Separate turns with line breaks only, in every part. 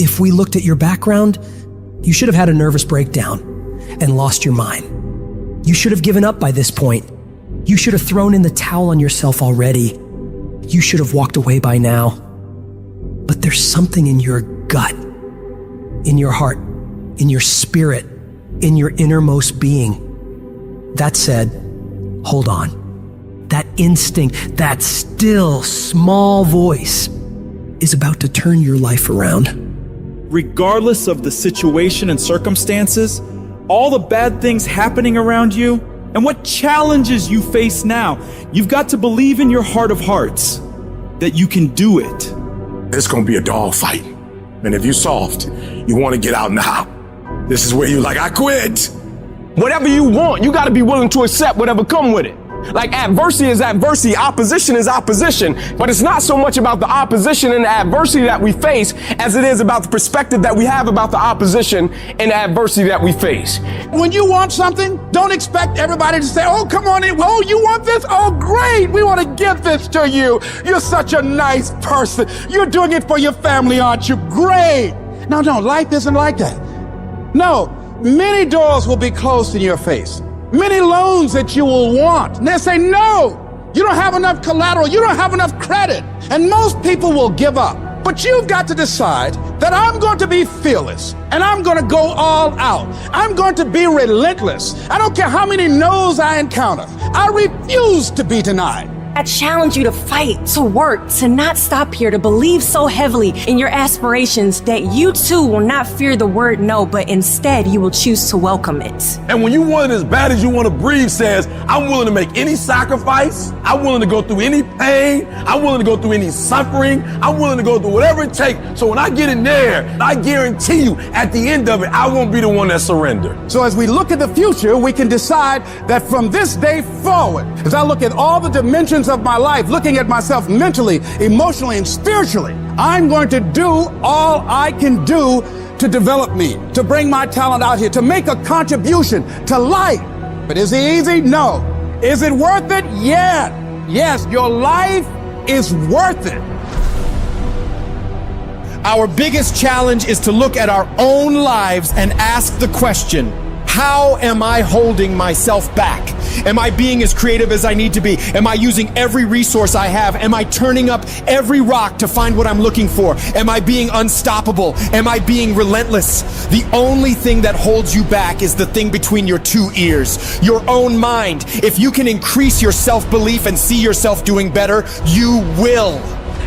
If we looked at your background, you should have had a nervous breakdown and lost your mind. You should have given up by this point. You should have thrown in the towel on yourself already. You should have walked away by now. But there's something in your gut, in your heart, in your spirit, in your innermost being that said, hold on. That instinct, that still small voice is about to turn your life around.
Regardless of the situation and circumstances, all the bad things happening around you, and what challenges you face now, you've got to believe in your heart of hearts that you can do it.
It's gonna be a dog fight. And if you're soft, you wanna get out now. This is where you're like, I quit.
Whatever you want, you gotta be willing to accept whatever come with it. Like adversity is adversity, opposition is opposition, but it's not so much about the opposition and the adversity that we face as it is about the perspective that we have about the opposition and the adversity that we face.
When you want something, don't expect everybody to say, oh, come on in. Oh, you want this? Oh, great. We want to give this to you. You're such a nice person. You're doing it for your family, aren't you? Great. No, life isn't like that. No, many doors will be closed in your face. Many loans that you will want. And they'll say, no, you don't have enough collateral. You don't have enough credit. And most people will give up. But you've got to decide that I'm going to be fearless and I'm going to go all out. I'm going to be relentless. I don't care how many no's I encounter. I refuse to be denied.
I challenge you to fight, to work, to not stop here, to believe so heavily in your aspirations that you too will not fear the word no, but instead you will choose to welcome it.
And when you want it as bad as you want to breathe says, I'm willing to make any sacrifice. I'm willing to go through any pain. I'm willing to go through any suffering. I'm willing to go through whatever it takes. So when I get in there, I guarantee you at the end of it, I won't be the one that surrendered.
So as we look at the future, we can decide that from this day forward, as I look at all the dimensions of my life, looking at myself mentally, emotionally, and spiritually, I'm going to do all I can do to develop me, to bring my talent out here, to make a contribution to life. But is it easy? No. Is it worth it? Yeah. Yes, your life is worth it.
Our biggest challenge is to look at our own lives and ask the question, how am I holding myself back? Am I being as creative as I need to be? Am I using every resource I have? Am I turning up every rock to find what I'm looking for? Am I being unstoppable? Am I being relentless? The only thing that holds you back is the thing between your two ears, your own mind. If you can increase your self-belief and see yourself doing better, you will.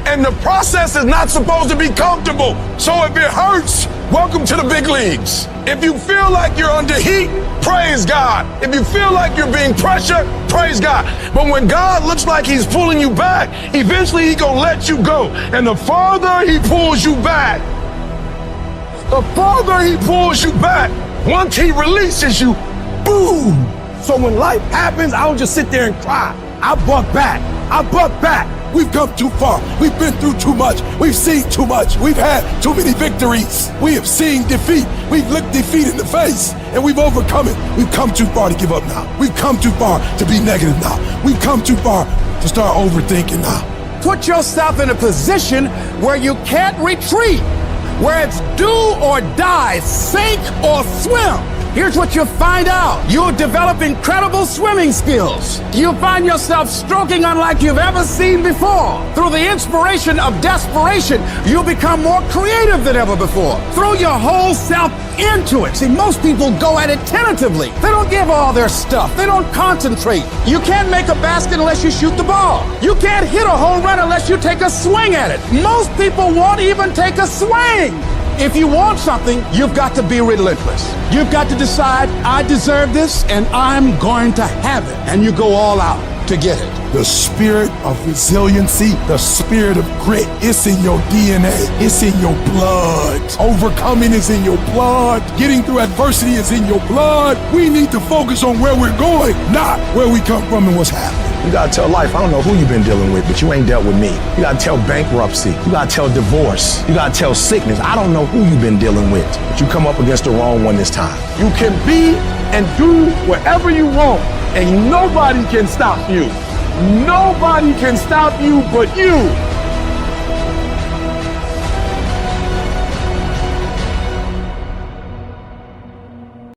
And the process is not supposed to be comfortable. So if it hurts, welcome to the big leagues. If you feel like you're under heat, praise God. If you feel like you're being pressured, praise God. But when God looks like he's pulling you back, eventually he's gonna let you go. And the farther he pulls you back, once he releases you, boom.
So when life happens, I don't just sit there and cry. I buck back. We've come too far. We've been through too much. We've seen too much. We've had too many victories. We have seen defeat. We've looked defeat in the face and we've overcome it. We've come too far to give up now. We've come too far to be negative now. We've come too far to start overthinking now.
Put yourself in a position where you can't retreat, where it's do or die, sink or swim. Here's what you'll find out. You'll develop incredible swimming skills. You'll find yourself stroking unlike you've ever seen before. Through the inspiration of desperation, you'll become more creative than ever before. Throw your whole self into it. See, most people go at it tentatively. They don't give all their stuff. They don't concentrate. You can't make a basket unless you shoot the ball. You can't hit a home run unless you take a swing at it. Most people won't even take a swing. If you want something, you've got to be relentless. You've got to decide, I deserve this and I'm going to have it. And you go all out to get it.
The spirit of resiliency, the spirit of grit, it's in your DNA. It's in your blood. Overcoming is in your blood. Getting through adversity is in your blood. We need to focus on where we're going, not where we come from and what's happening.
You gotta tell life, I don't know who you've been dealing with, but you ain't dealt with me. You gotta tell bankruptcy. You gotta tell divorce. You gotta tell sickness. I don't know who you've been dealing with, but you come up against the wrong one this time.
You can be and do whatever you want, and nobody can stop you. Nobody can stop you but you.